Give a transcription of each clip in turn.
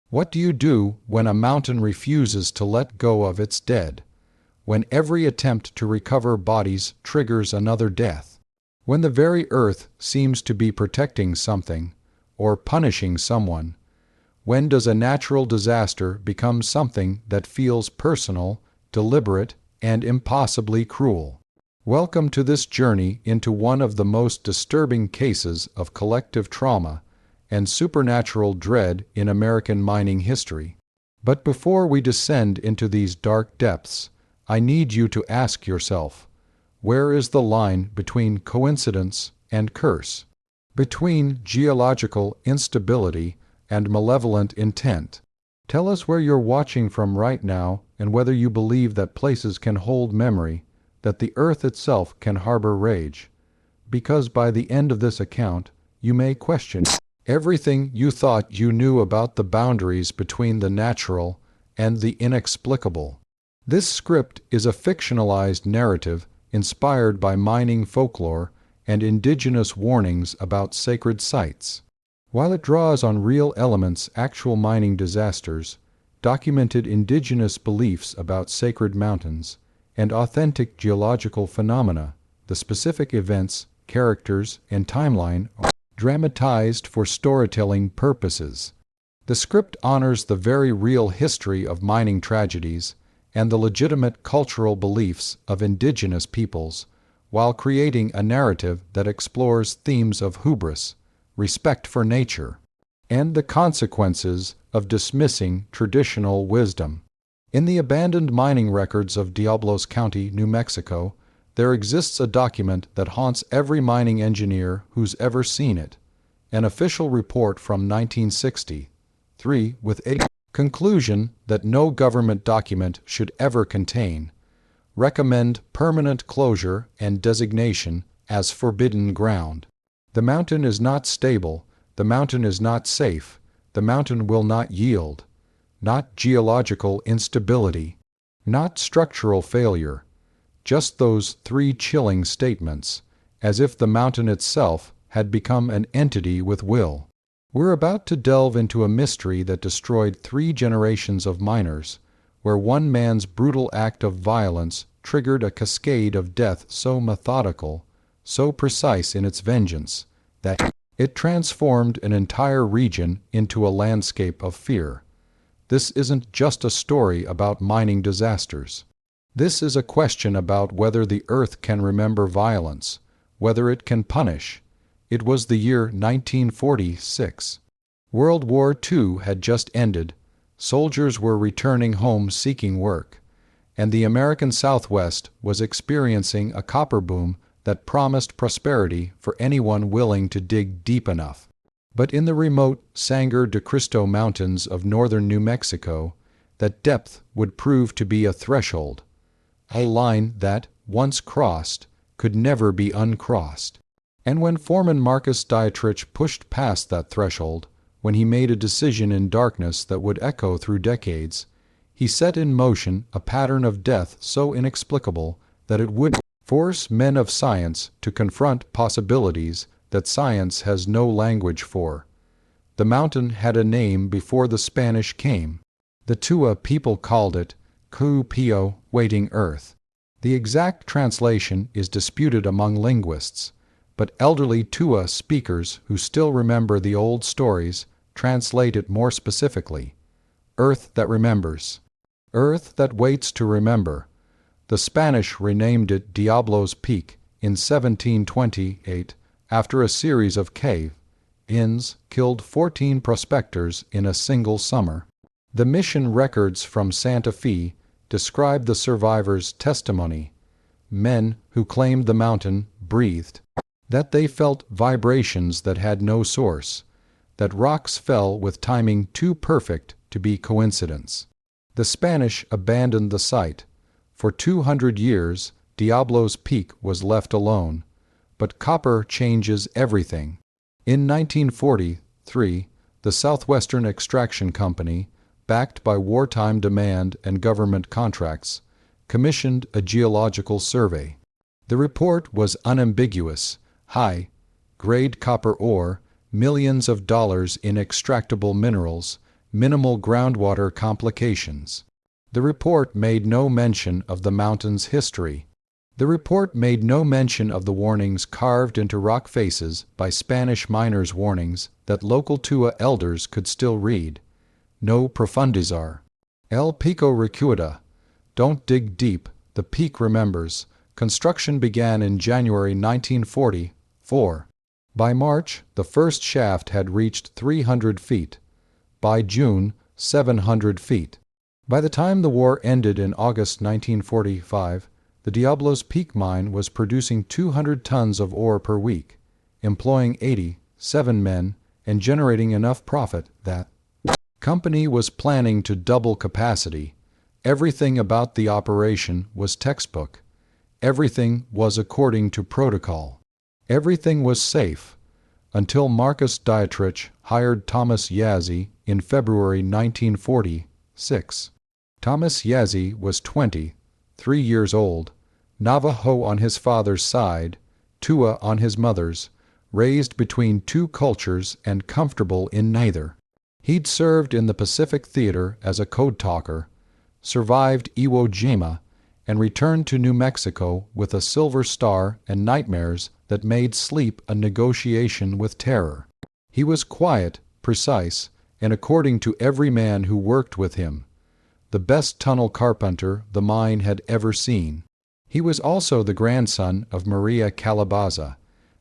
What do you do when a mountain refuses to let go of its dead? When every attempt to recover bodies triggers another death? When the very earth seems to be protecting something or punishing someone? When does a natural disaster become something that feels personal, deliberate, and impossibly cruel? Welcome to this journey into one of the most disturbing cases of collective trauma and supernatural dread in American mining history. But before we descend into these dark depths, I need you to ask yourself, where is the line between coincidence and curse? Between geological instability and malevolent intent? Tell us where you're watching from right now and whether you believe that places can hold memory, that the earth itself can harbor rage. Because by the end of this account, you may question everything you thought you knew about the boundaries between the natural and the inexplicable. This script is a fictionalized narrative inspired by mining folklore and indigenous warnings about sacred sites. While it draws on real elements, actual mining disasters, documented indigenous beliefs about sacred mountains, and authentic geological phenomena, the specific events, characters, and timeline are dramatized for storytelling purposes. The script honors the very real history of mining tragedies and the legitimate cultural beliefs of indigenous peoples, while creating a narrative that explores themes of hubris, respect for nature, and the consequences of dismissing traditional wisdom. In the abandoned mining records of Diablos County, New Mexico, there exists a document that haunts every mining engineer who's ever seen it, an official report from 1963 with a conclusion that no government document should ever contain, recommend permanent closure and designation as forbidden ground. The mountain is not stable, the mountain is not safe, the mountain will not yield. Not geological instability, not structural failure, just those three chilling statements, as if the mountain itself had become an entity with will. We're about to delve into a mystery that destroyed 3 generations of miners, where one man's brutal act of violence triggered a cascade of death so methodical, so precise in its vengeance, that it transformed an entire region into a landscape of fear. This isn't just a story about mining disasters. This is a question about whether the earth can remember violence, whether it can punish. It was the year 1946. World War II had just ended, soldiers were returning home seeking work, and the American Southwest was experiencing a copper boom that promised prosperity for anyone willing to dig deep enough. But in the remote Sangre de Cristo mountains of northern New Mexico, that depth would prove to be a threshold, a line that, once crossed, could never be uncrossed. And when foreman Marcus Dietrich pushed past that threshold, when he made a decision in darkness that would echo through decades, he set in motion a pattern of death so inexplicable that it would force men of science to confront possibilities that science has no language for. The mountain had a name before the Spanish came. The Tewa people called it Ku-Pio, waiting earth. The exact translation is disputed among linguists, but elderly Tewa speakers who still remember the old stories translate it more specifically. Earth that remembers. Earth that waits to remember. The Spanish renamed it Diablos Peak in 1728 after a series of cave-ins killed 14 prospectors in a single summer. The mission records from Santa Fe describe the survivors' testimony. Men who claimed the mountain breathed, that they felt vibrations that had no source, that rocks fell with timing too perfect to be coincidence. The Spanish abandoned the site. For 200 years, Diablos Peak was left alone. But copper changes everything. In 1943, the Southwestern Extraction Company, backed by wartime demand and government contracts, commissioned a geological survey. The report was unambiguous: high-grade copper ore, millions of dollars in extractable minerals, minimal groundwater complications. The report made no mention of the mountain's history. The report made no mention of the warnings carved into rock faces by Spanish miners' warnings that local Tewa elders could still read. No profundizar. El Pico recuerda. Don't dig deep, the peak remembers. Construction began in January 1944. By March, the first shaft had reached 300 feet. By June, 700 feet. By the time the war ended in August 1945, the Diablos Peak mine was producing 200 tons of ore per week, employing 87 men, and generating enough profit that company was planning to double capacity. Everything about the operation was textbook. Everything was according to protocol. Everything was safe, until Marcus Dietrich hired Thomas Yazzie in February 1946. Thomas Yazzie was 23 years old, Navajo on his father's side, Tewa on his mother's, raised between two cultures and comfortable in neither. He'd served in the Pacific Theater as a code talker, survived Iwo Jima, and returned to New Mexico with a silver star and nightmares that made sleep a negotiation with terror. He was quiet, precise, and according to every man who worked with him, the best tunnel carpenter the mine had ever seen. He was also the grandson of Maria Calabaza,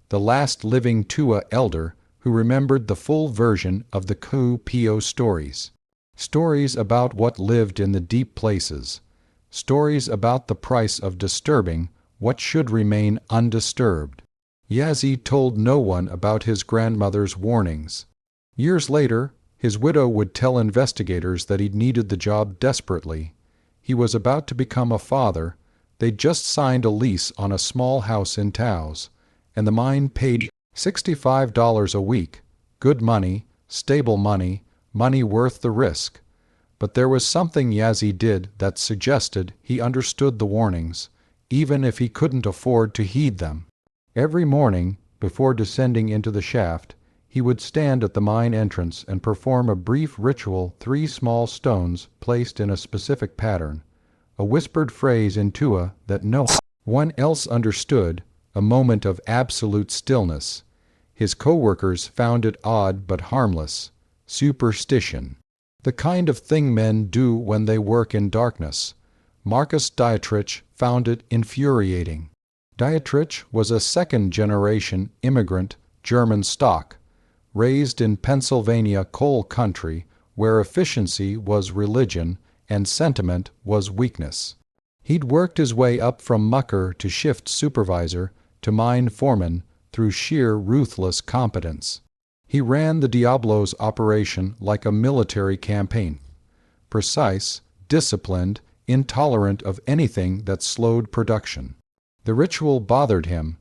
the last living Tewa elder who remembered the full version of the Ku-Pio stories. Stories about what lived in the deep places. Stories about the price of disturbing what should remain undisturbed. Yazzie told no one about his grandmother's warnings. Years later, his widow would tell investigators that he needed the job desperately. He was about to become a father. They'd just signed a lease on a small house in Taos, and the mine paid $65 a week. Good money, stable money, money worth the risk. But there was something Yazzie did that suggested he understood the warnings, even if he couldn't afford to heed them. Every morning, before descending into the shaft, he would stand at the mine entrance and perform a brief ritual, 3 small stones placed in a specific pattern, a whispered phrase in Tewa that no one else understood, a moment of absolute stillness. His co-workers found it odd but harmless. Superstition. The kind of thing men do when they work in darkness. Marcus Dietrich found it infuriating. Dietrich was a second-generation immigrant German stock, raised in Pennsylvania coal country where efficiency was religion and sentiment was weakness. He'd worked his way up from mucker to shift supervisor to mine foreman through sheer ruthless competence. He ran the Diablos operation like a military campaign. Precise, disciplined, intolerant of anything that slowed production. The ritual bothered him,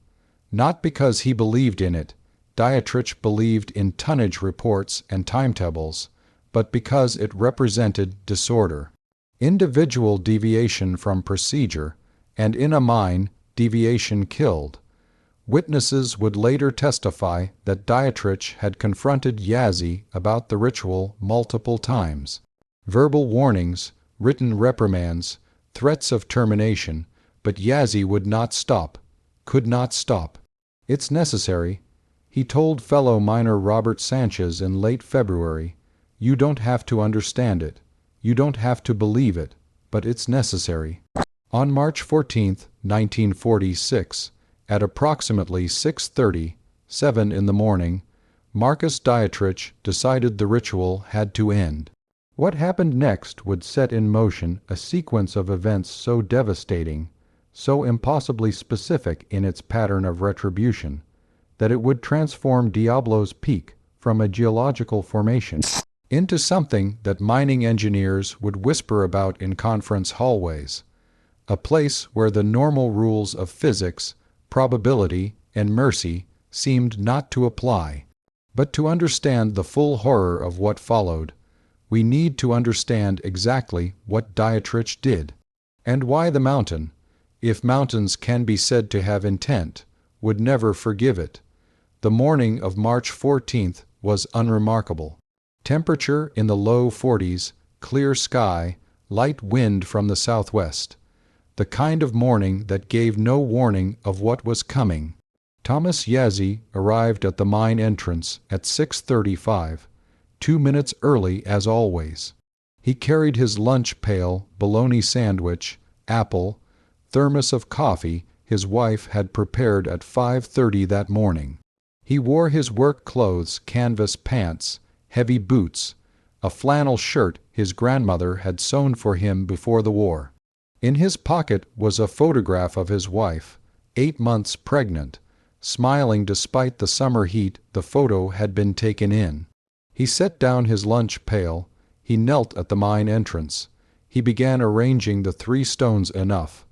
not because he believed in it. Dietrich believed in tonnage reports and timetables, but because it represented disorder. Individual deviation from procedure, and in a mine, deviation killed. Witnesses would later testify that Dietrich had confronted Yazzie about the ritual multiple times. Verbal warnings, written reprimands, threats of termination, but Yazzie would not stop, could not stop. It's necessary, he told fellow miner Robert Sanchez in late February. You don't have to understand it. You don't have to believe it, but it's necessary. On March 14, 1946, at approximately 6:37 in the morning, Marcus Dietrich decided the ritual had to end. What happened next would set in motion a sequence of events so devastating, so impossibly specific in its pattern of retribution, that it would transform Diablos Peak from a geological formation into something that mining engineers would whisper about in conference hallways, a place where the normal rules of physics, probability, and mercy seemed not to apply. But to understand the full horror of what followed, we need to understand exactly what Dietrich did, and why the mountain, if mountains can be said to have intent, would never forgive it. The morning of March 14th was unremarkable. Temperature in the low 40s, clear sky, light wind from the southwest. The kind of morning that gave no warning of what was coming. Thomas Yazzie arrived at the mine entrance at 6:35, 2 minutes early as always. He carried his lunch pail, bologna sandwich, apple, thermos of coffee his wife had prepared at 5:30 that morning. He wore his work clothes, canvas pants, heavy boots, a flannel shirt his grandmother had sewn for him before the war. In his pocket was a photograph of his wife, 8 months pregnant, smiling despite the summer heat the photo had been taken in. He set down his lunch pail. He knelt at the mine entrance. He began arranging the 3 stones enough.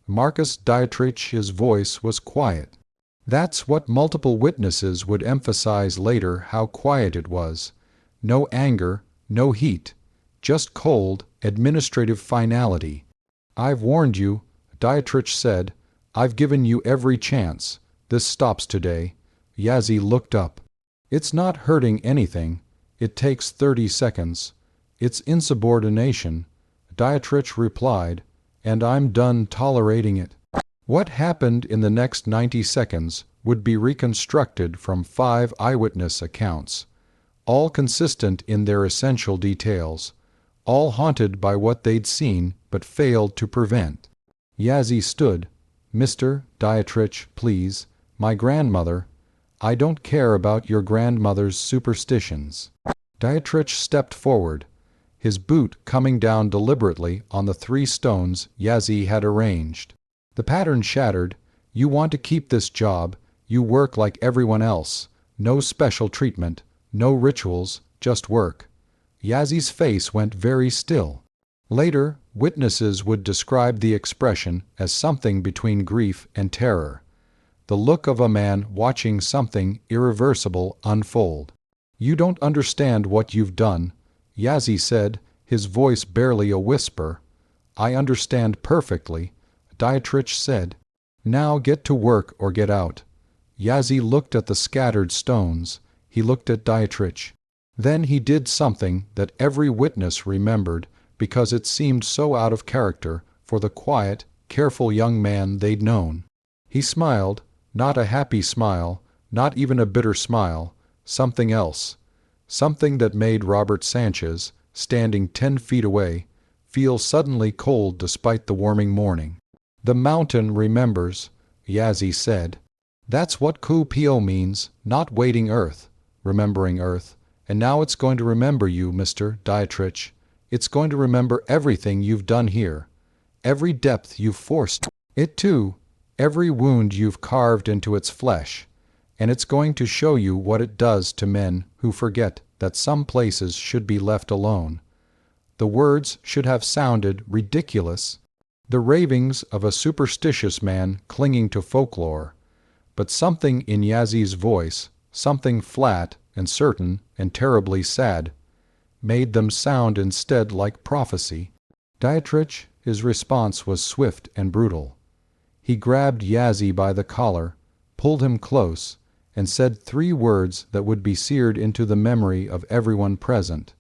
Marcus Dietrich's voice was quiet. That's what multiple witnesses would emphasize later, how quiet it was. No anger, no heat, just cold, administrative finality. "I've warned you," Dietrich said. "I've given you every chance. This stops today." Yazzie looked up. "It's not hurting anything. It takes 30 seconds. It's insubordination," Dietrich replied, "and I'm done tolerating it." What happened in the next 90 seconds would be reconstructed from 5 eyewitness accounts, all consistent in their essential details, all haunted by what they'd seen but failed to prevent. Yazzie stood. "Mr. Dietrich, please. My grandmother. I don't care about your grandmother's superstitions." Dietrich stepped forward, his boot coming down deliberately on the 3 stones Yazzie had arranged. The pattern shattered. "You want to keep this job. You work like everyone else. No special treatment, no rituals, just work." Yazzie's face went very still. Later, witnesses would describe the expression as something between grief and terror. The look of a man watching something irreversible unfold. "You don't understand what you've done," Yazzie said, his voice barely a whisper. "I understand perfectly," Dietrich said. "Now get to work or get out." Yazzie looked at the scattered stones. He looked at Dietrich. Then he did something that every witness remembered because it seemed so out of character for the quiet, careful young man they'd known. He smiled, not a happy smile, not even a bitter smile, something else. Something that made Robert Sanchez, standing 10 feet away, feel suddenly cold despite the warming morning. "The mountain remembers," Yazzie said. "That's what Ku-Pio means, not waiting Earth, remembering Earth. And now it's going to remember you, Mr. Dietrich. It's going to remember everything you've done here, every depth you've forced it to, every wound you've carved into its flesh, and it's going to show you what it does to men who forget that some places should be left alone." The words should have sounded ridiculous, the ravings of a superstitious man clinging to folklore, but something in Yazzie's voice, something flat and certain and terribly sad, made them sound instead like prophecy. Dietrich, his response was swift and brutal. He grabbed Yazzie by the collar, pulled him close, and said 3 words that would be seared into the memory of everyone present.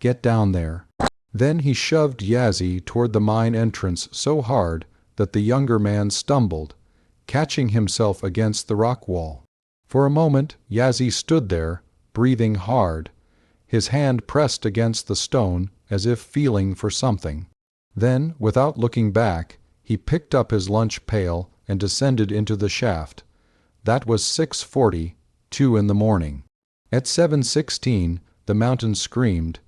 "Get down there." Then he shoved Yazzie toward the mine entrance so hard that the younger man stumbled, catching himself against the rock wall. For a moment Yazzie stood there, breathing hard, his hand pressed against the stone as if feeling for something. Then, without looking back, he picked up his lunch pail and descended into the shaft. That was 6:40, 2 in the morning. At 7:16, the mountain screamed.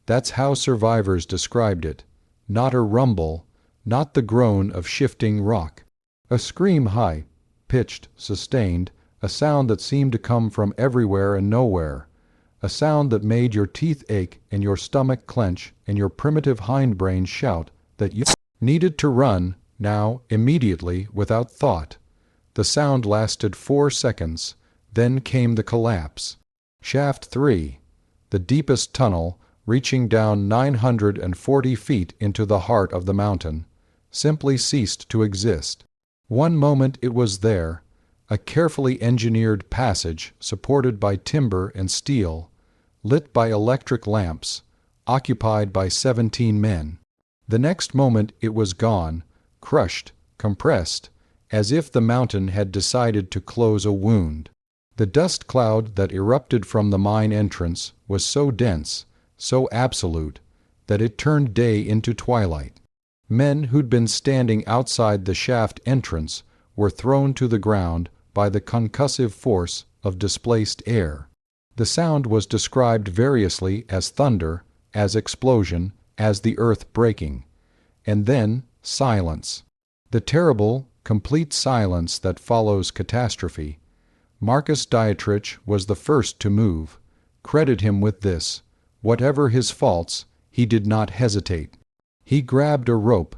That's how survivors described it. Not a rumble, not the groan of shifting rock. A scream high, pitched, sustained, a sound that seemed to come from everywhere and nowhere, a sound that made your teeth ache and your stomach clench and your primitive hindbrain shout that you needed to run, now, immediately, without thought. The sound lasted 4 seconds, then came the collapse. Shaft 3, the deepest tunnel, reaching down 940 feet into the heart of the mountain, simply ceased to exist. One moment it was there, a carefully engineered passage supported by timber and steel. lit by electric lamps, occupied by 17 men. The next moment it was gone, crushed, compressed, as if the mountain had decided to close a wound. The dust cloud that erupted from the mine entrance was so dense, so absolute, that it turned day into twilight. Men who'd been standing outside the shaft entrance were thrown to the ground by the concussive force of displaced air. The sound was described variously as thunder, as explosion, as the earth breaking. And then silence. The terrible, complete silence that follows catastrophe. Marcus Dietrich was the first to move. Credit him with this. Whatever his faults, he did not hesitate. He grabbed a rope,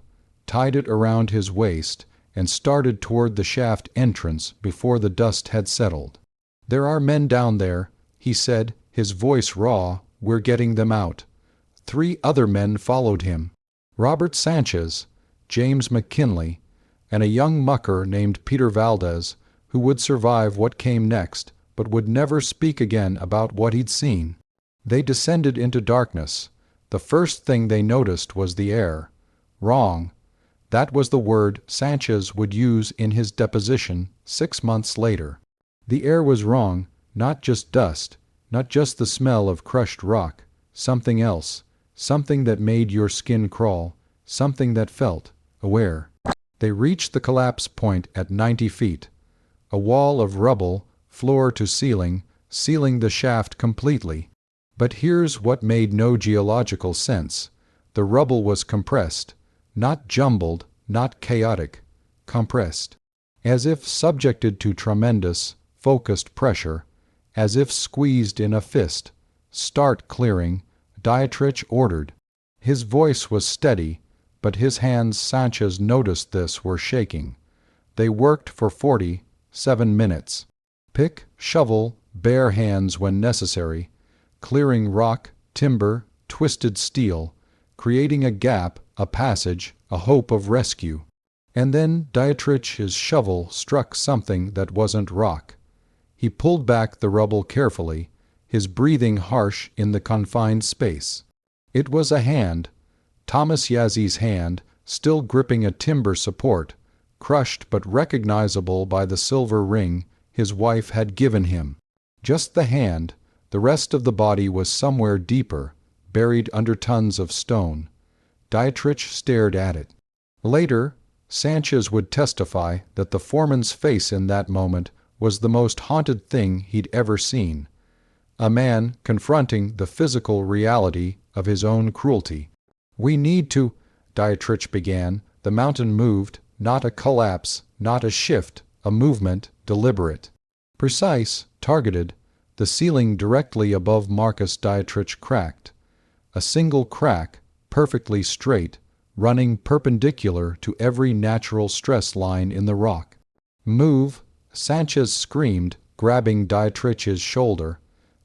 tied it around his waist, and started toward the shaft entrance before the dust had settled. "There are men down there," he said, his voice raw. "We're getting them out." 3 other men followed him. Robert Sanchez, James McKinley, and a young mucker named Peter Valdez, who would survive what came next, but would never speak again about what he'd seen. They descended into darkness. The first thing they noticed was the air. Wrong. That was the word Sanchez would use in his deposition 6 months later. The air was wrong, not just dust, not just the smell of crushed rock, something else, something that made your skin crawl, something that felt aware. They reached the collapse point at 90 feet. A wall of rubble, floor to ceiling, sealing the shaft completely. But here's what made no geological sense. The rubble was compressed, not jumbled, not chaotic, compressed. As if subjected to tremendous, focused pressure, as if squeezed in a fist. "Start clearing," Dietrich ordered. His voice was steady, but his hands, Sanchez noticed this, were shaking. They worked for 47 minutes. Pick, shovel, bare hands when necessary, clearing rock, timber, twisted steel, creating a gap, a passage, a hope of rescue. And then Dietrich's shovel struck something that wasn't rock. He pulled back the rubble carefully, his breathing harsh in the confined space. It was a hand, Thomas Yazzi's hand, still gripping a timber support, crushed but recognizable by the silver ring his wife had given him. Just the hand, the rest of the body was somewhere deeper, buried under tons of stone. Dietrich stared at it. Later, Sanchez would testify that the foreman's face in that moment was the most haunted thing he'd ever seen. A man confronting the physical reality of his own cruelty. "We need to," Dietrich began. The mountain moved, not a collapse, not a shift, a movement, deliberate. Precise, targeted. The ceiling directly above Marcus Dietrich cracked. A single crack, perfectly straight, running perpendicular to every natural stress line in the rock. "Move," Sanchez screamed, grabbing Dietrich's shoulder.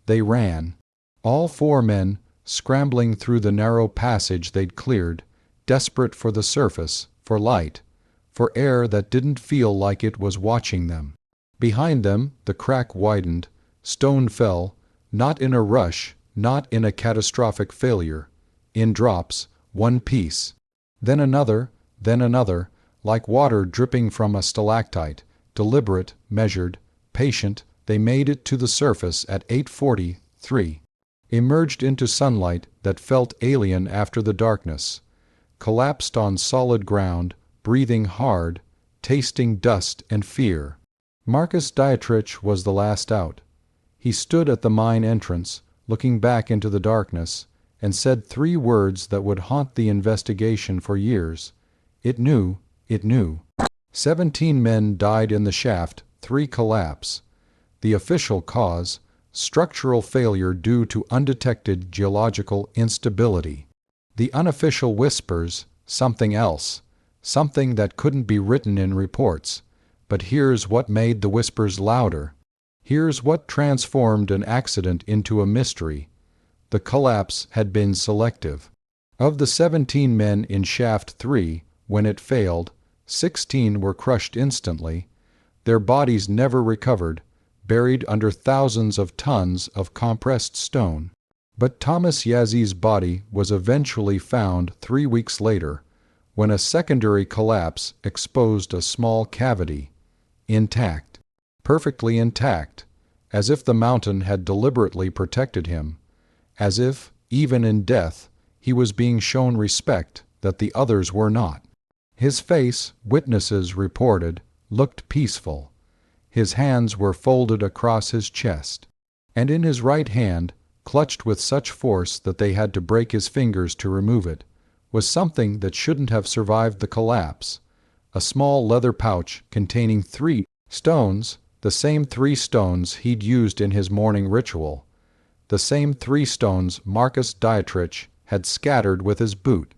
They ran. All 4 men, scrambling through the narrow passage they'd cleared, desperate for the surface, for light, for air that didn't feel like it was watching them. Behind them, the crack widened. Stone fell, not in a rush, not in a catastrophic failure. In drops, one piece. Then another, like water dripping from a stalactite. Deliberate, measured, patient, they made it to the surface at 8:43. Emerged into sunlight that felt alien after the darkness. Collapsed on solid ground, breathing hard, tasting dust and fear. Marcus Dietrich was the last out. He stood at the mine entrance, looking back into the darkness, and said 3 words that would haunt the investigation for years. It knew. 17 men died in the shaft, 3 collapse. The official cause, structural failure due to undetected geological instability. The unofficial whispers, something else, something that couldn't be written in reports. But here's what made the whispers louder. Here's what transformed an accident into a mystery. The collapse had been selective. Of the 17 men in Shaft 3, when it failed, 16 were crushed instantly. Their bodies never recovered, buried under thousands of tons of compressed stone. But Thomas Yazzi's body was eventually found 3 weeks later, when a secondary collapse exposed a small cavity, intact, perfectly intact, as if the mountain had deliberately protected him, as if, even in death, he was being shown respect that the others were not. His face, witnesses reported, looked peaceful. His hands were folded across his chest, and in his right hand, clutched with such force that they had to break his fingers to remove it, was something that shouldn't have survived the collapse, a small leather pouch containing 3 stones, the same 3 stones he'd used in his morning ritual, the same 3 stones Marcus Dietrich had scattered with his boot.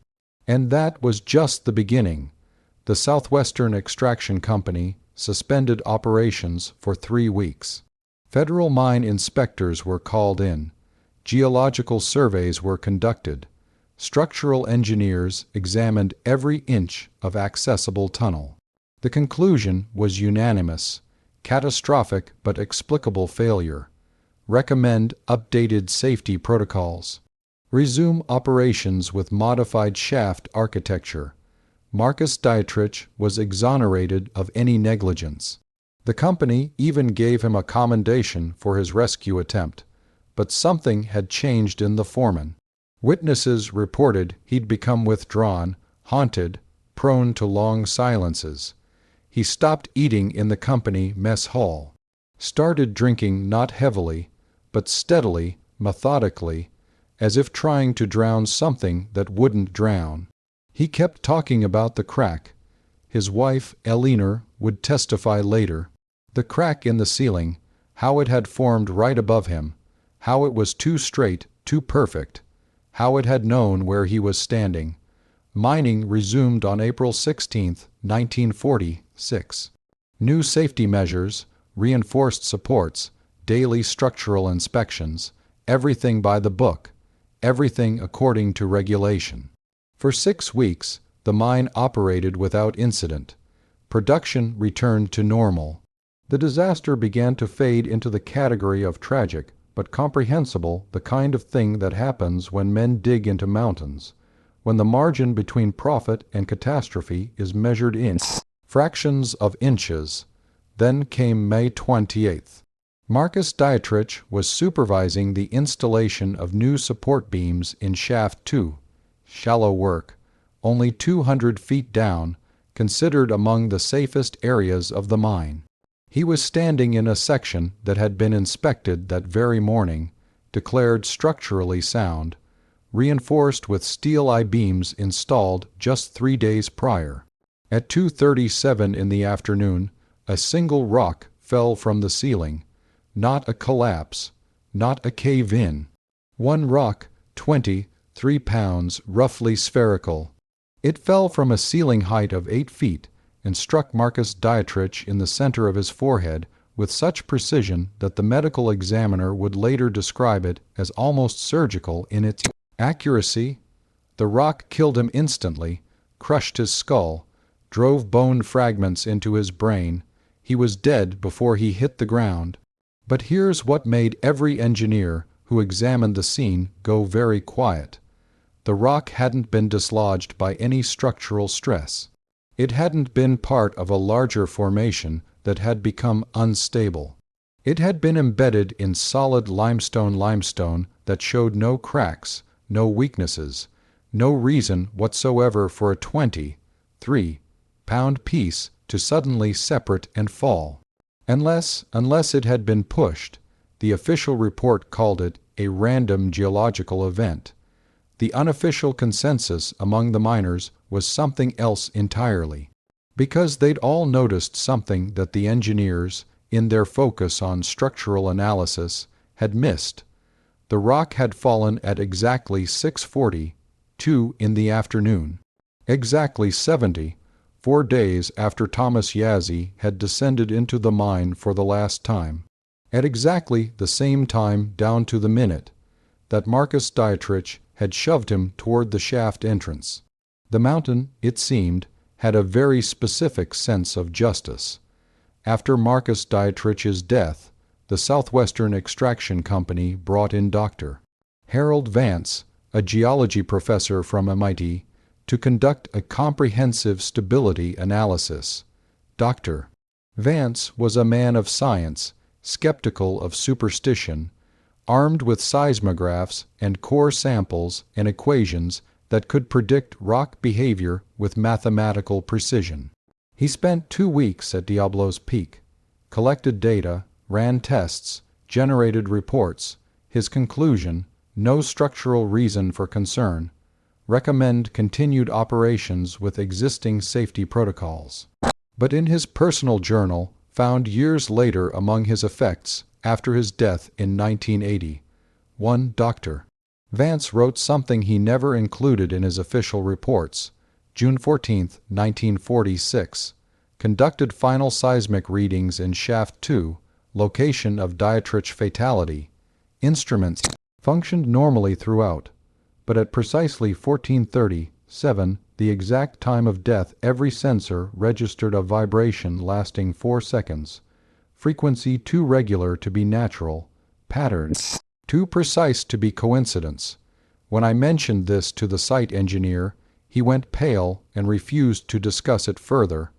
And that was just the beginning. The Southwestern Extraction Company suspended operations for 3 weeks. Federal mine inspectors were called in. Geological surveys were conducted. Structural engineers examined every inch of accessible tunnel. The conclusion was unanimous: catastrophic but explicable failure. Recommend updated safety protocols. Resume operations with modified shaft architecture. Marcus Dietrich was exonerated of any negligence. The company even gave him a commendation for his rescue attempt, but something had changed in the foreman. Witnesses reported he'd become withdrawn, haunted, prone to long silences. He stopped eating in the company mess hall, started drinking not heavily, but steadily, methodically, as if trying to drown something that wouldn't drown. He kept talking about the crack. His wife, Eleanor, would testify later. The crack in the ceiling, how it had formed right above him, how it was too straight, too perfect, how it had known where he was standing. Mining resumed on April 16, 1946. New safety measures, reinforced supports, daily structural inspections, everything by the book, everything according to regulation. For 6 weeks, the mine operated without incident. Production returned to normal. The disaster began to fade into the category of tragic, but comprehensible, the kind of thing that happens when men dig into mountains, when the margin between profit and catastrophe is measured in fractions of inches. Then came May 28th. Marcus Dietrich was supervising the installation of new support beams in Shaft 2, shallow work, only 200 feet down, considered among the safest areas of the mine. He was standing in a section that had been inspected that very morning, declared structurally sound, reinforced with steel I-beams installed just 3 days prior. At 2:37 in the afternoon, a single rock fell from the ceiling, not a collapse, not a cave-in. One rock, 23 pounds, roughly spherical. It fell from a ceiling height of 8 feet and struck Marcus Dietrich in the center of his forehead with such precision that the medical examiner would later describe it as almost surgical in its accuracy. The rock killed him instantly, crushed his skull, drove bone fragments into his brain. He was dead before he hit the ground. But here's what made every engineer who examined the scene go very quiet. The rock hadn't been dislodged by any structural stress. It hadn't been part of a larger formation that had become unstable. It had been embedded in solid limestone that showed no cracks, no weaknesses, no reason whatsoever for a 23-pound piece to suddenly separate and fall. Unless it had been pushed. The official report called it a random geological event. The unofficial consensus among the miners was something else entirely, because they'd all noticed something that the engineers, in their focus on structural analysis, had missed. The rock had fallen at exactly 6:42 in the afternoon, exactly 74 days after Thomas Yazzie had descended into the mine for the last time, at exactly the same time down to the minute that Marcus Dietrich had shoved him toward the shaft entrance. The mountain, it seemed, had a very specific sense of justice. After Marcus Dietrich's death, the Southwestern Extraction Company brought in Dr. Harold Vance, a geology professor from MIT, to conduct a comprehensive stability analysis. Dr. Vance was a man of science, skeptical of superstition, armed with seismographs and core samples and equations that could predict rock behavior with mathematical precision. He spent 2 weeks at Diablos Peak, collected data, ran tests, generated reports. His conclusion: no structural reason for concern. Recommend continued operations with existing safety protocols. But in his personal journal, found years later among his effects after his death in 1980, Dr. Vance wrote something he never included in his official reports. June 14, 1946. Conducted final seismic readings in Shaft 2, location of Dietrich fatality. Instruments functioned normally throughout, but at precisely 14:37, the exact time of death, every sensor registered a vibration lasting 4 seconds. Frequency too regular to be natural. Pattern too precise to be coincidence. When I mentioned this to the site engineer, he went pale and refused to discuss it further.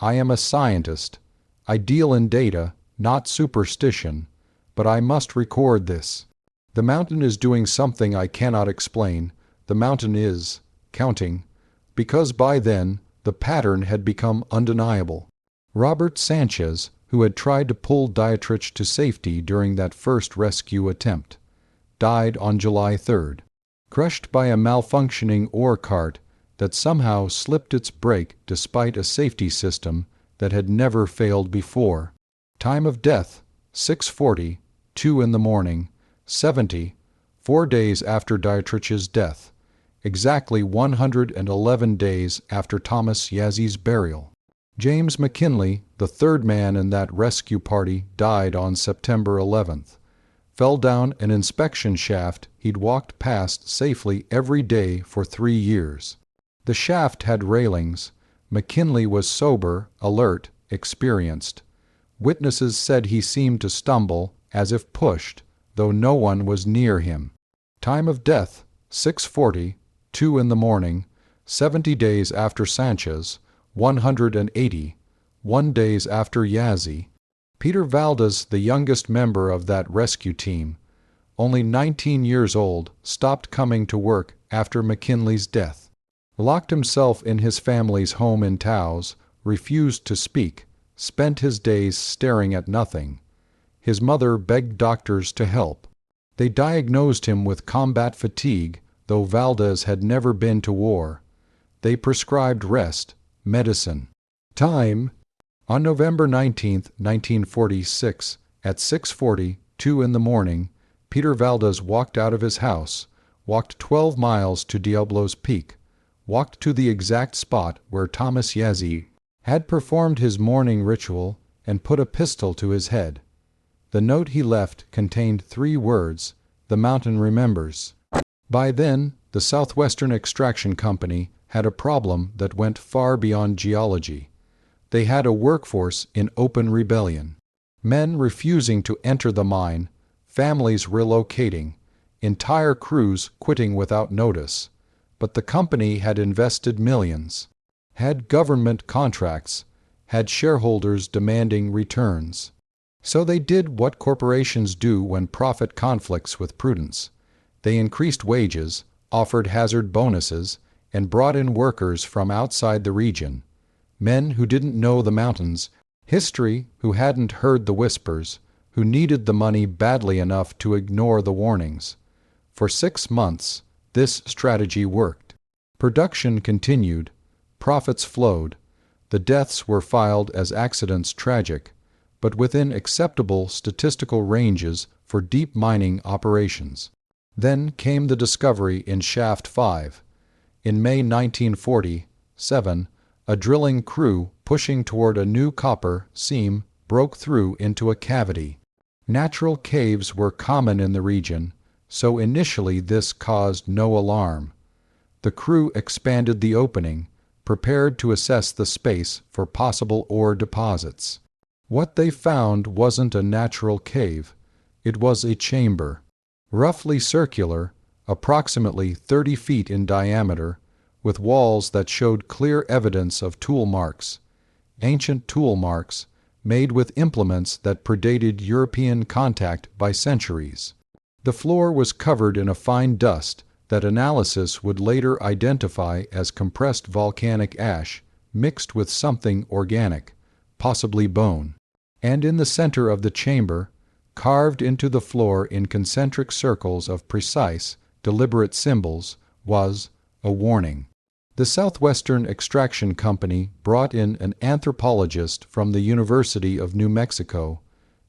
I am a scientist. I deal in data, not superstition, but I must record this. The mountain is doing something I cannot explain. The mountain is counting, because by then the pattern had become undeniable. Robert Sanchez, who had tried to pull Dietrich to safety during that first rescue attempt, died on July 3rd, crushed by a malfunctioning ore cart that somehow slipped its brake despite a safety system that had never failed before. Time of death: 6:40, 2 in the morning, 70, 4 days after Dietrich's death, exactly 111 days after Thomas Yazzi's burial. James McKinley, the third man in that rescue party, died on September 11th. Fell down an inspection shaft he'd walked past safely every day for 3 years. The shaft had railings. McKinley was sober, alert, experienced. Witnesses said he seemed to stumble, as if pushed, though no one was near him. Time of death: 6:40, 2 in the morning, 70 days after Sanchez, 180, 1 days after Yazzie. Peter Valdez, the youngest member of that rescue team, only 19 years old, stopped coming to work after McKinley's death. Locked himself in his family's home in Taos, refused to speak, spent his days staring at nothing. His mother begged doctors to help. They diagnosed him with combat fatigue, though Valdez had never been to war. They prescribed rest, medicine. Time: on November 19, 1946, at 6:40, 2 in the morning, Peter Valdez walked out of his house, walked 12 miles to Diablos Peak, walked to the exact spot where Thomas Yazzie had performed his morning ritual, and put a pistol to his head. The note he left contained 3 words: "The mountain remembers." By then, the Southwestern Extraction Company had a problem that went far beyond geology. They had a workforce in open rebellion. Men refusing to enter the mine, families relocating, entire crews quitting without notice. But the company had invested millions, had government contracts, had shareholders demanding returns. So they did what corporations do when profit conflicts with prudence. They increased wages, offered hazard bonuses, and brought in workers from outside the region. Men who didn't know the mountains, history who hadn't heard the whispers, who needed the money badly enough to ignore the warnings. For 6 months, this strategy worked. Production continued, profits flowed, the deaths were filed as accidents tragic, but within acceptable statistical ranges for deep mining operations. Then came the discovery in Shaft 5. In May 1947, a drilling crew pushing toward a new copper seam broke through into a cavity. Natural caves were common in the region, so initially this caused no alarm. The crew expanded the opening, prepared to assess the space for possible ore deposits. What they found wasn't a natural cave. It was a chamber, roughly circular, approximately 30 feet in diameter, with walls that showed clear evidence of tool marks, ancient tool marks made with implements that predated European contact by centuries. The floor was covered in a fine dust that analysis would later identify as compressed volcanic ash mixed with something organic, possibly bone. And in the center of the chamber, carved into the floor in concentric circles of precise, deliberate symbols, was a warning. The Southwestern Extraction Company brought in an anthropologist from the University of New Mexico,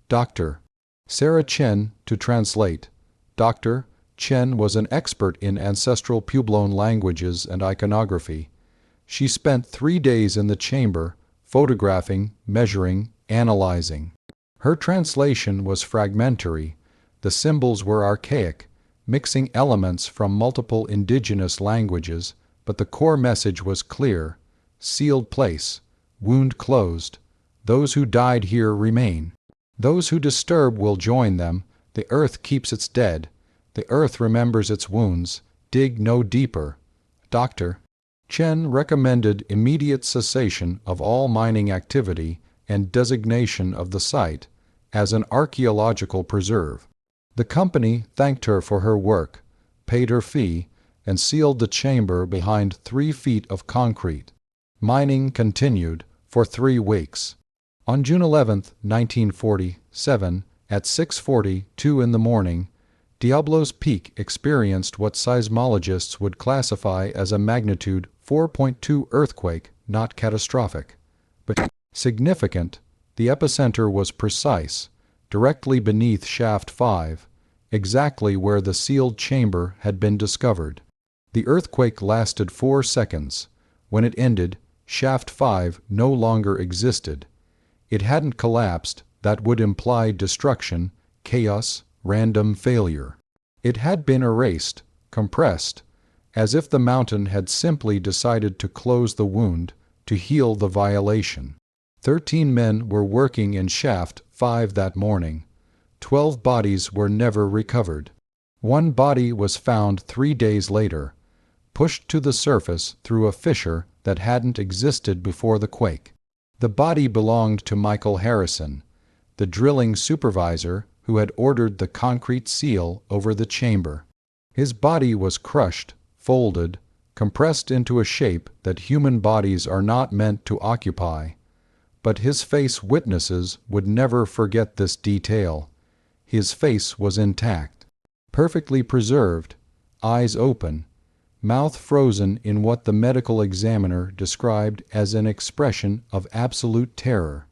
Dr. Sarah Chen, to translate. Dr. Chen was an expert in ancestral Puebloan languages and iconography. She spent 3 days in the chamber, photographing, measuring, analyzing. Her translation was fragmentary. The symbols were archaic, mixing elements from multiple indigenous languages, but the core message was clear: sealed place, wound closed. Those who died here remain. Those who disturb will join them. The earth keeps its dead. The earth remembers its wounds. Dig no deeper. Dr. Chen recommended immediate cessation of all mining activity and designation of the site as an archaeological preserve. The company thanked her for her work, paid her fee, and sealed the chamber behind 3 feet of concrete. Mining continued for 3 weeks. On June 11, 1947, at 6:42 in the morning, Diablos Peak experienced what seismologists would classify as a magnitude 4.2 earthquake, not catastrophic, but significant. The epicenter was precise, directly beneath Shaft 5, exactly where the sealed chamber had been discovered. The earthquake lasted 4 seconds. When it ended, Shaft 5 no longer existed. It hadn't collapsed. That would imply destruction, chaos, random failure. It had been erased, compressed, as if the mountain had simply decided to close the wound, to heal the violation. 13 men were working in Shaft 5 that morning. 12 bodies were never recovered. 1 body was found 3 days later, pushed to the surface through a fissure that hadn't existed before the quake. The body belonged to Michael Harrison, the drilling supervisor who had ordered the concrete seal over the chamber. His body was crushed, folded, compressed into a shape that human bodies are not meant to occupy. But his face witnesses would never forget this detail. His face was intact, perfectly preserved, eyes open, mouth frozen in what the medical examiner described as an expression of absolute terror.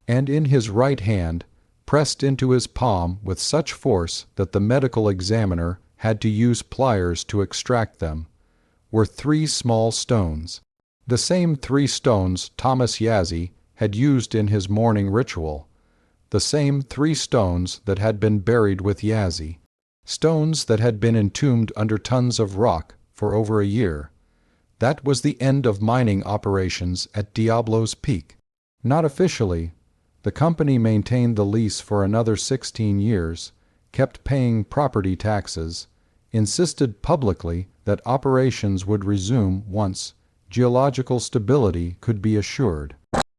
And in his right hand, pressed into his palm with such force that the medical examiner had to use pliers to extract them, were 3 small stones. The same 3 stones Thomas Yazzie had used in his morning ritual. The same 3 stones that had been buried with Yazzie. Stones that had been entombed under tons of rock for over a year. That was the end of mining operations at Diablos Peak. Not officially. The company maintained the lease for another 16 years, kept paying property taxes, insisted publicly that operations would resume once geological stability could be assured.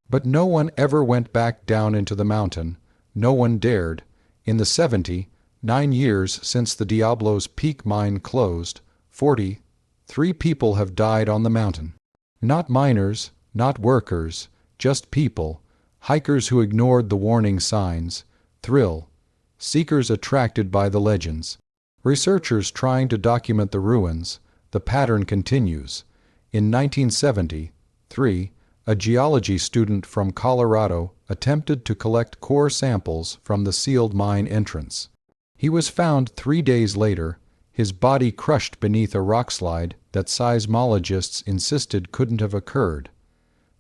But no one ever went back down into the mountain. No one dared. In the 79 years since the Diablos Peak mine closed, 43 people have died on the mountain. Not miners, not workers, just people. Hikers who ignored the warning signs, thrill seekers attracted by the legends, researchers trying to document the ruins. The pattern continues. In 1973, a geology student from Colorado attempted to collect core samples from the sealed mine entrance. He was found 3 days later, his body crushed beneath a rockslide that seismologists insisted couldn't have occurred.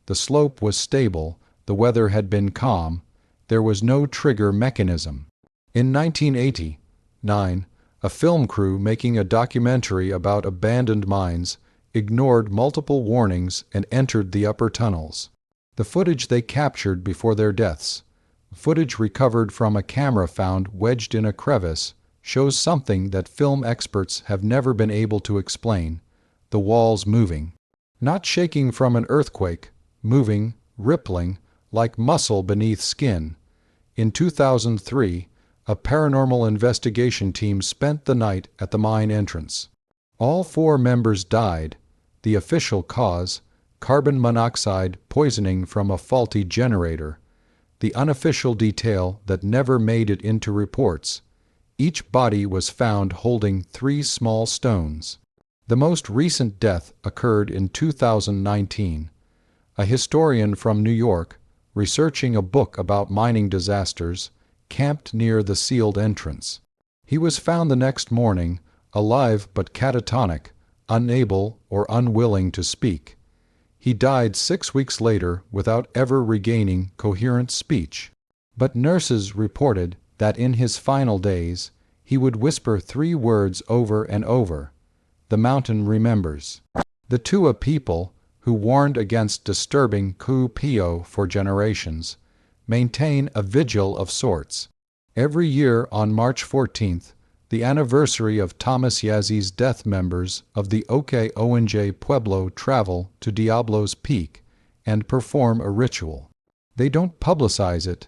The slope was stable. The weather had been calm. There was no trigger mechanism. In 1989, a film crew making a documentary about abandoned mines ignored multiple warnings and entered the upper tunnels. The footage they captured before their deaths, footage recovered from a camera found wedged in a crevice, shows something that film experts have never been able to explain: the walls moving. Not shaking from an earthquake, moving, rippling, like muscle beneath skin. In 2003, a paranormal investigation team spent the night at the mine entrance. All 4 members died. The official cause: carbon monoxide poisoning from a faulty generator. The unofficial detail that never made it into reports: each body was found holding 3 small stones. The most recent death occurred in 2019. A historian from New York, researching a book about mining disasters, camped near the sealed entrance. He was found the next morning, alive but catatonic, unable or unwilling to speak. He died 6 weeks later without ever regaining coherent speech. But nurses reported that in his final days, he would whisper 3 words over and over: "The mountain remembers." The Tewa people, who warned against disturbing Ku'upio for generations, maintain a vigil of sorts. Every year on March 14th, the anniversary of Thomas Yazzi's death, members of the Oke-Owenje Pueblo travel to Diablos Peak and perform a ritual. They don't publicize it,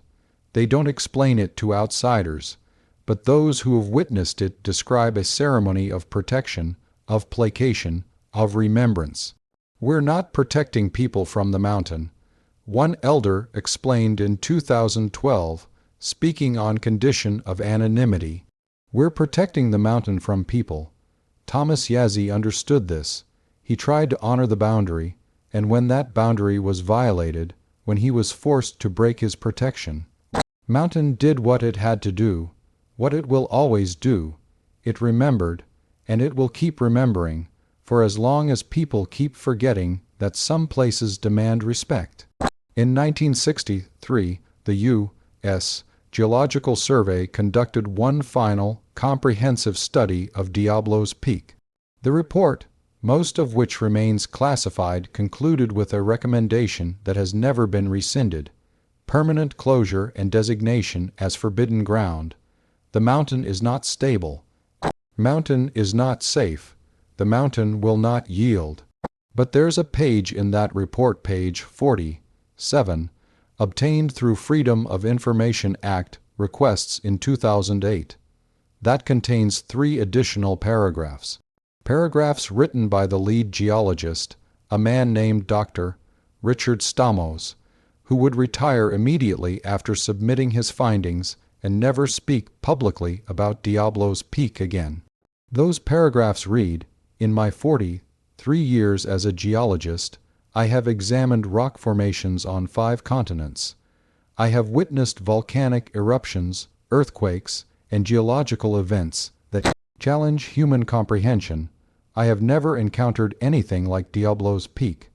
they don't explain it to outsiders, but those who have witnessed it describe a ceremony of protection, of placation, of remembrance. We're not protecting people from the mountain. One elder explained in 2012, speaking on condition of anonymity. We're protecting the mountain from people. Thomas Yazzi understood this. He tried to honor the boundary, and when that boundary was violated, when he was forced to break his protection, mountain did what it had to do, what it will always do. It remembered, and it will keep remembering, for as long as people keep forgetting that some places demand respect. In 1963, the U.S. Geological Survey conducted one final, comprehensive study of Diablos Peak. The report, most of which remains classified, concluded with a recommendation that has never been rescinded: permanent closure and designation as forbidden ground. The mountain is not stable. Mountain is not safe. The mountain will not yield. But there's a page in that report, page 47, obtained through Freedom of Information Act requests in 2008. That contains 3 additional paragraphs. Paragraphs written by the lead geologist, a man named Dr. Richard Stamos, who would retire immediately after submitting his findings and never speak publicly about Diablos Peak again. Those paragraphs read, "In my 43 years as a geologist, I have examined rock formations on 5 continents. I have witnessed volcanic eruptions, earthquakes, and geological events that challenge human comprehension. I have never encountered anything like Diablos Peak.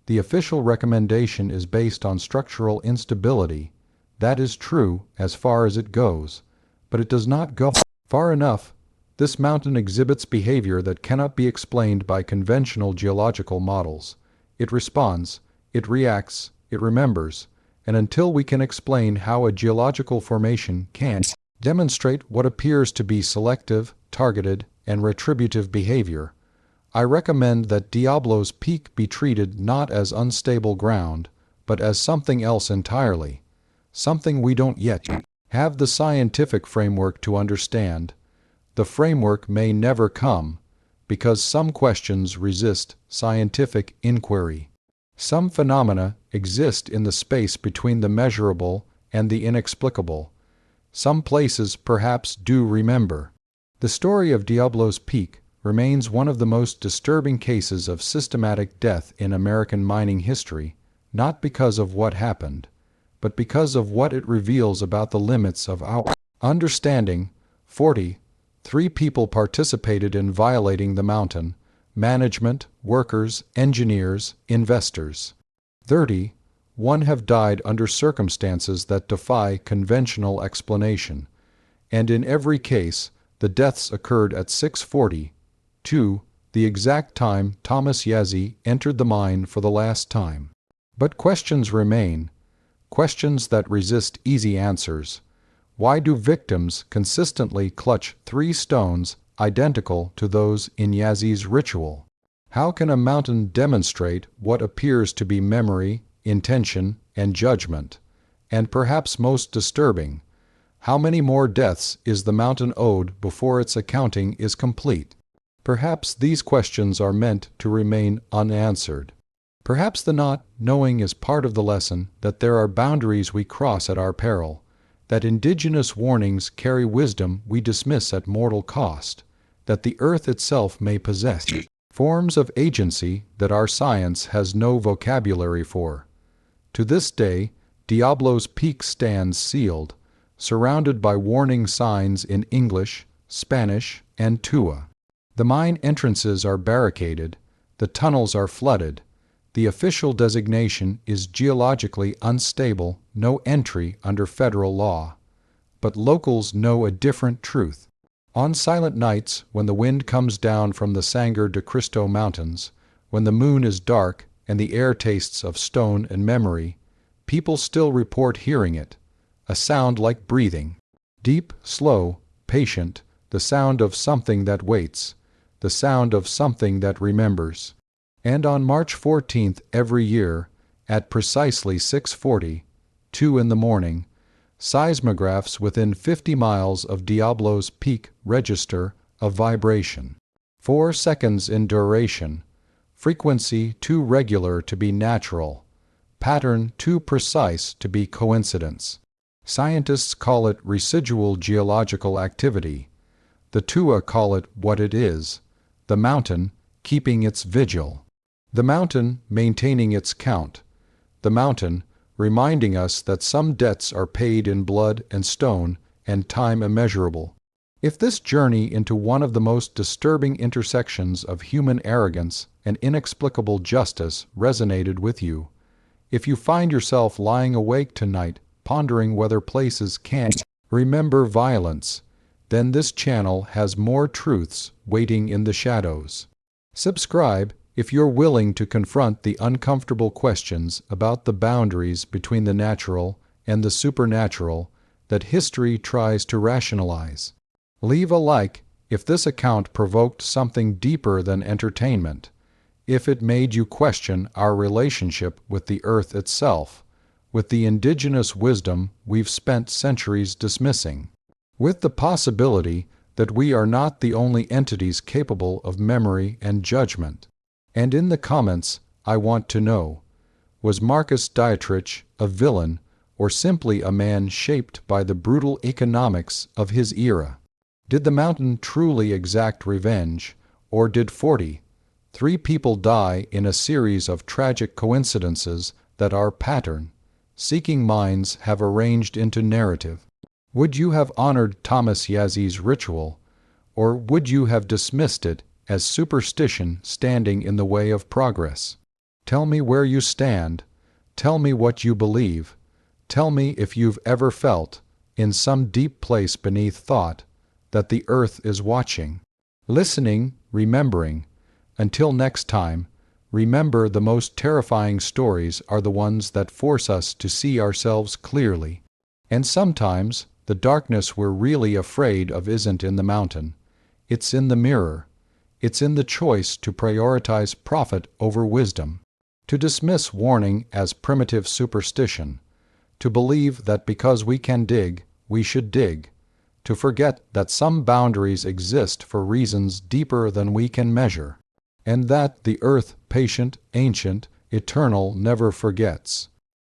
The official recommendation is based on structural instability. That is true as far as it goes, but it does not go far enough. This mountain exhibits behavior that cannot be explained by conventional geological models. It responds, it reacts, it remembers, and until we can explain how a geological formation can demonstrate what appears to be selective, targeted, and retributive behavior, I recommend that Diablos Peak be treated not as unstable ground, but as something else entirely, something we don't yet have the scientific framework to understand. The framework may never come, because some questions resist scientific inquiry. Some phenomena exist in the space between the measurable and the inexplicable. Some places perhaps do remember. The story of Diablos Peak remains one of the most disturbing cases of systematic death in American mining history, not because of what happened, but because of what it reveals about the limits of our understanding. 43 people participated in violating the mountain: management, workers, engineers, investors. 31 have died under circumstances that defy conventional explanation, and in every case, the deaths occurred at 6:42, the exact time Thomas Yazzi entered the mine for the last time. But questions remain, questions that resist easy answers. Why do victims consistently clutch 3 stones identical to those in Yazi's ritual? How can a mountain demonstrate what appears to be memory, intention, and judgment? And perhaps most disturbing, how many more deaths is the mountain owed before its accounting is complete? Perhaps these questions are meant to remain unanswered. Perhaps the not knowing is part of the lesson that there are boundaries we cross at our peril, that indigenous warnings carry wisdom we dismiss at mortal cost, that the earth itself may possess forms of agency that our science has no vocabulary for. To this day, Diablos Peak stands sealed, surrounded by warning signs in English, Spanish, and Tewa. The mine entrances are barricaded, the tunnels are flooded, the official designation is geologically unstable, no entry under federal law. But locals know a different truth. On silent nights, when the wind comes down from the Sangre de Cristo mountains, when the moon is dark and the air tastes of stone and memory, people still report hearing it, a sound like breathing. Deep, slow, patient, the sound of something that waits, the sound of something that remembers. And on March 14th every year, at precisely 6:40, 2 in the morning, seismographs within 50 miles of Diablos Peak register a vibration. 4 seconds in duration, frequency too regular to be natural, pattern too precise to be coincidence. Scientists call it residual geological activity. The Tewa call it what it is, the mountain keeping its vigil. The mountain maintaining its count. The mountain reminding us that some debts are paid in blood and stone and time immeasurable. If this journey into one of the most disturbing intersections of human arrogance and inexplicable justice resonated with you, if you find yourself lying awake tonight pondering whether places can remember violence, then this channel has more truths waiting in the shadows. Subscribe if you're willing to confront the uncomfortable questions about the boundaries between the natural and the supernatural that history tries to rationalize. Leave a like if this account provoked something deeper than entertainment, if it made you question our relationship with the earth itself, with the indigenous wisdom we've spent centuries dismissing, with the possibility that we are not the only entities capable of memory and judgment. And in the comments, I want to know, was Marcus Dietrich a villain or simply a man shaped by the brutal economics of his era? Did the mountain truly exact revenge, or did 43 people die in a series of tragic coincidences that our pattern-seeking minds have arranged into narrative? Would you have honored Thomas Yazi's ritual, or would you have dismissed it as superstition standing in the way of progress? Tell me where you stand. Tell me what you believe. Tell me if you've ever felt, in some deep place beneath thought, that the earth is watching, listening, remembering. Until next time, remember the most terrifying stories are the ones that force us to see ourselves clearly. And sometimes, the darkness we're really afraid of isn't in the mountain. It's in the mirror. It's in the choice to prioritize profit over wisdom, to dismiss warning as primitive superstition, to believe that because we can dig, we should dig, to forget that some boundaries exist for reasons deeper than we can measure, and that the earth, patient, ancient, eternal, never forgets.